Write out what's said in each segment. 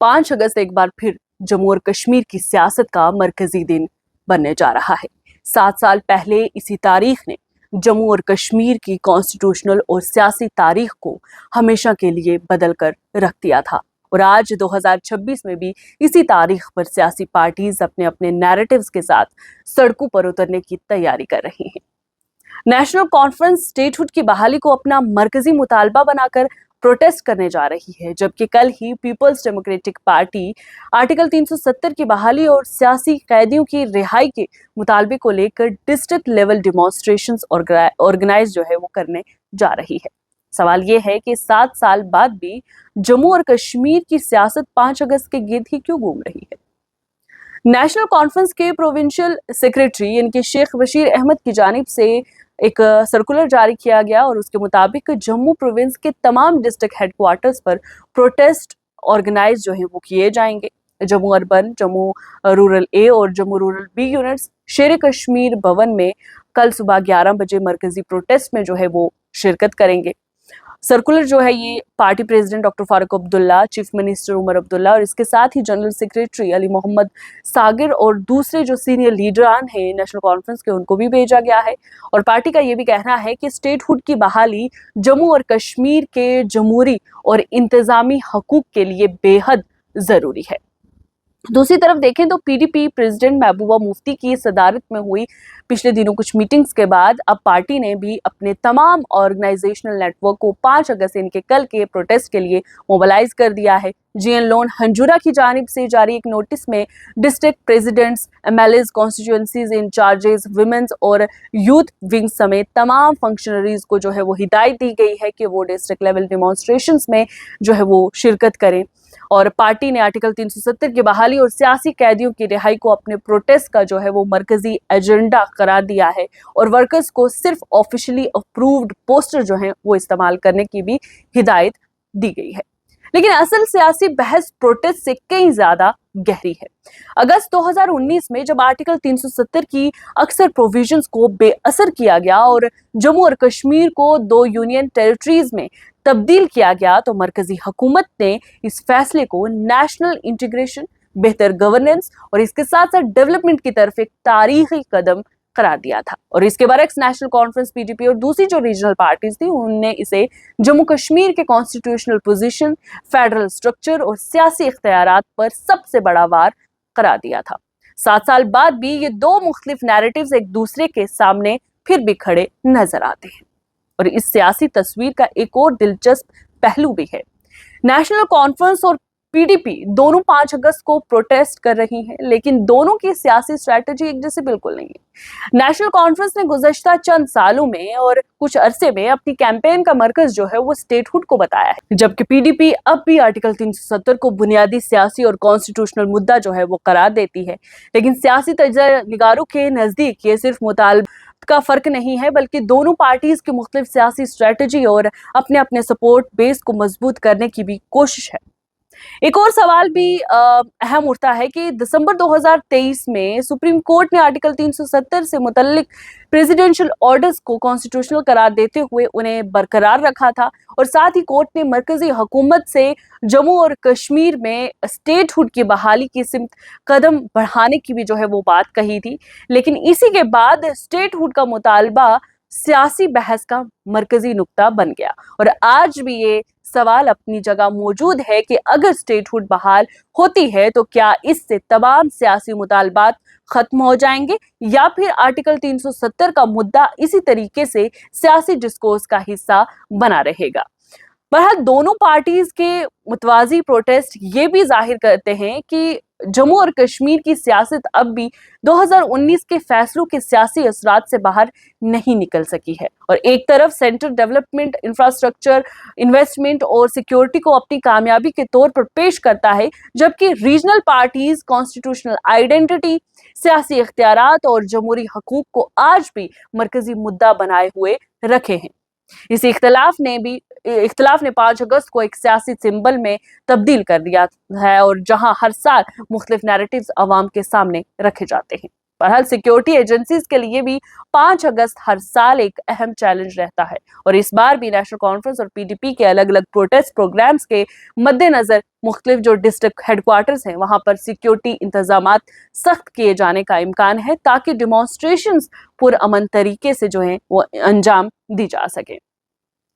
5 अगस्त एक बार फिर जम्मू और कश्मीर की सियासत का मरकजी दिन बनने जा रहा है। 7 साल पहले इसी तारीख ने जम्मू और कश्मीर की कॉन्स्टिट्यूशनल और सियासी तारीख को हमेशा के लिए बदल कर रख दिया था और आज 2026 में भी इसी तारीख पर सियासी पार्टीज अपने अपने नैरेटिव्स के साथ सड़कों पर उतरने की तैयारी कर रही हैं। नेशनल कॉन्फ्रेंस स्टेटहुड की बहाली को अपना मरकजी मुतालबा बनाकर प्रोटेस्ट करने जा रही है, जबकि कल ही पीपल्स डेमोक्रेटिक पार्टी आर्टिकल 370 की बहाली और सियासी कैदियों की रिहाई के मुतालबे को लेकर डिस्ट्रिक्ट लेवल डिमॉन्स्ट्रेशंस ऑर्गेनाइज जो है वो करने जा रही है। सवाल ये है कि 7 साल बाद भी जम्मू और कश्मीर की सियासत 5 अगस्त के गिर्द ही क्यों घूम रही है। नेशनल कॉन्फ्रेंस के प्रोविंशियल सेक्रेटरी इनके शेख बशीर अहमद की जानिब से एक सर्कुलर जारी किया गया और उसके मुताबिक जम्मू प्रोविंस के तमाम डिस्ट्रिक्ट हेडक्वार्टर्स पर प्रोटेस्ट ऑर्गेनाइज जो है वो किए जाएंगे। जम्मू अर्बन, जम्मू रूरल ए और जम्मू रूरल बी यूनिट्स शेर कश्मीर भवन में कल सुबह 11 बजे मरकजी प्रोटेस्ट में जो है वो शिरकत करेंगे। सर्कुलर जो है ये party president doctor Farooq Abdullah, chief minister Omar Abdullah और इसके साथ ही जनरल सेक्रेटरी अली मोहम्मद सागिर और दूसरे जो सीनियर लीडरान हैं नेशनल कॉन्फ्रेंस के उनको भी भेजा गया है। और पार्टी का ये भी कहना है कि स्टेटहुड की बहाली जम्मू और कश्मीर के जमहूरी और इंतजामी हकूक के लिए बेहद जरूरी है। दूसरी तरफ देखें तो पीडीपी प्रेसिडेंट महबूबा मुफ्ती की सदारत में हुई पिछले दिनों कुछ मीटिंग्स के बाद अब पार्टी ने भी अपने तमाम ऑर्गेनाइजेशनल नेटवर्क को 5 अगस्त इनके कल के प्रोटेस्ट के लिए मोबिलाइज कर दिया है। जीएन लोन हंजुरा की जानिब से जारी एक नोटिस में district presidents, MLAs, constituencies incharges, women's और यूथ विंग समेत तमाम फंक्शनरीज को जो है वो हिदायत दी गई है कि वो डिस्ट्रिक्ट लेवल डिमॉन्स्ट्रेशंस में जो है वो शिरकत करें। और पार्टी ने आर्टिकल 370 की बहाली और सियासी कैदियों की रिहाई को अपने प्रोटेस्ट का जो है वो मरकजी एजेंडा करार दिया है और वर्कर्स को सिर्फ ऑफिशियली अप्रूव्ड पोस्टर जो हैं वो इस्तेमाल करने की भी हिदायत दी गई है। लेकिन असल सियासी बहस प्रोटेस्ट से कई ज्यादा गहरी है। अगस्त 2019 में जब आर्टिकल 370 की अक्सर प्रोविजंस को बेअसर किया गया और जम्मू और कश्मीर को 2 यूनियन टेरिटरीज में तब्दील किया गया तो मरकजी हुकूमत ने इस फैसले को नेशनल इंटीग्रेशन, बेहतर गवर्नेंस और इसके साथ साथ डेवलपमेंट की तरफ एक तारीखी कदम करार दिया था। और इसके बरक्स नेशनल कॉन्फ्रेंस, पीडीपी और दूसरी जो रीजनल पार्टीज थी उनने इसे जम्मू कश्मीर के कॉन्स्टिट्यूशनल पोजीशन, फेडरल स्ट्रक्चर और सियासी इख्तियारात पर सबसे बड़ा वार करार दिया था। 7 साल बाद भी ये 2 मुख्तलिफ नैरेटिव्स एक दूसरे के सामने फिर भी खड़े नजर आते हैं। और इस सियासी तस्वीर का एक और दिलचस्प पहलू भी है। नेशनल कॉन्फ्रेंस और पीडीपी दोनों 5 अगस्त को प्रोटेस्ट कर रही हैं, लेकिन दोनों की सियासी स्ट्रैटेजी एक जैसी बिल्कुल नहीं है। नेशनल कॉन्फ्रेंस ने गुज़श्ता चंद सालों में और कुछ अरसे में अपनी कैंपेन का मरकज जो है वो स्टेटहुड को बताया है, जबकि पीडीपी अब भी आर्टिकल 370 को बुनियादी सियासी और कॉन्स्टिट्यूशनल मुद्दा जो है वो करार देती है। लेकिन सियासी तज्ज़िया निगारों के नजदीक ये सिर्फ मुतालबा का फर्क नहीं है, बल्कि दोनों पार्टीज की मुख्तलिफ सियासी स्ट्रेटजी और अपने अपने सपोर्ट बेस को मजबूत करने की भी कोशिश है। एक और सवाल भी अहम उठता है कि दिसंबर 2023 में सुप्रीम कोर्ट ने आर्टिकल 370 से मुतल्लिक प्रेसिडेंशियल ऑर्डर्स को कॉन्स्टिट्यूशनल करार देते हुए उन्हें बरकरार रखा था और साथ ही कोर्ट ने मरकजी हुकूमत से जम्मू और कश्मीर में स्टेटहुड की बहाली की सिमत कदम बढ़ाने की भी जो है वो बात कही थी। लेकिन इसी के बाद स्टेटहुड का मुतालबा सियासी बहस का मरकजी नुक्ता बन गया और आज भी ये सवाल अपनी जगह मौजूद है कि अगर स्टेटहुड बहाल होती है तो क्या इससे तमाम सियासी मुतालबात खत्म हो जाएंगे या फिर आर्टिकल 370 का मुद्दा इसी तरीके से सियासी डिस्कोर्स का हिस्सा बना रहेगा। बहरहाल दोनों पार्टीज के मुतवाजी प्रोटेस्ट ये भी जाहिर करते हैं कि जम्मू और कश्मीर की सियासत अब भी 2019 के फैसलों के सियासी असरात से बाहर नहीं निकल सकी है और एक तरफ सेंटर डेवलपमेंट, इंफ्रास्ट्रक्चर, इन्वेस्टमेंट और सिक्योरिटी को अपनी कामयाबी के तौर पर पेश करता है, जबकि रीजनल पार्टीज कॉन्स्टिट्यूशनल आइडेंटिटी, सियासी इख्तियारात और जमहूरी हकूक को आज भी मरकजी मुद्दा बनाए हुए रखे हैं। इस इख्तिलाफ ने 5 अगस्त को एक सियासी सिंबल में तब्दील कर दिया है और जहां हर साल मुख्तलिफ नैरेटिव्स अवाम के सामने रखे जाते हैं। बहरहाल सिक्योरिटी एजेंसीज के लिए भी 5 अगस्त हर साल एक अहम चैलेंज रहता है और इस बार भी नेशनल कॉन्फ्रेंस और पीडीपी के अलग अलग प्रोटेस्ट प्रोग्राम्स के मद्देनजर मुख्तलिफ जो डिस्ट्रिक्ट हेडक्वार्टर्स हैं वहां पर सिक्योरिटी इंतजामात सख्त किए जाने का इम्कान है ताकि डिमॉन्स्ट्रेशंस पुरअमन तरीके से जो है वो अंजाम दी जा सके।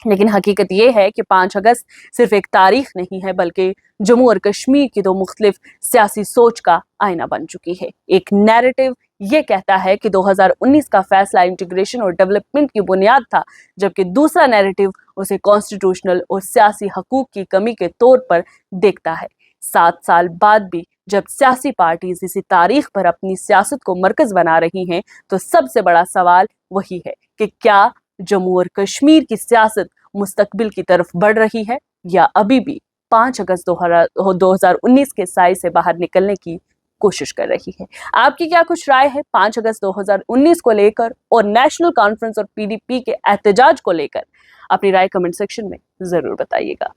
लेकिन हकीकत ये है कि 5 अगस्त सिर्फ एक तारीख नहीं है बल्कि जम्मू और कश्मीर की 2 मुख्तलिफ सियासी सोच का आईना बन चुकी है। एक नैरेटिव ये कहता है कि 2019 का फैसला इंटीग्रेशन और डेवलपमेंट की बुनियाद था, जबकि दूसरा नैरेटिव उसे कॉन्स्टिट्यूशनल और सियासी हकूक की कमी के तौर पर देखता है। 7 साल बाद भी जब सियासी पार्टीज इसी तारीख पर अपनी सियासत को मरकज बना रही हैं, तो सबसे बड़ा सवाल वही है कि क्या जम्मू और कश्मीर की सियासत मुस्तकबिल की तरफ बढ़ रही है या अभी भी 5 अगस्त 2019 के साए से बाहर निकलने की कोशिश कर रही है। आपकी क्या कुछ राय है 5 अगस्त 2019 को लेकर और नेशनल कॉन्फ्रेंस और पीडीपी के एहतजाज को लेकर? अपनी राय कमेंट सेक्शन में जरूर बताइएगा।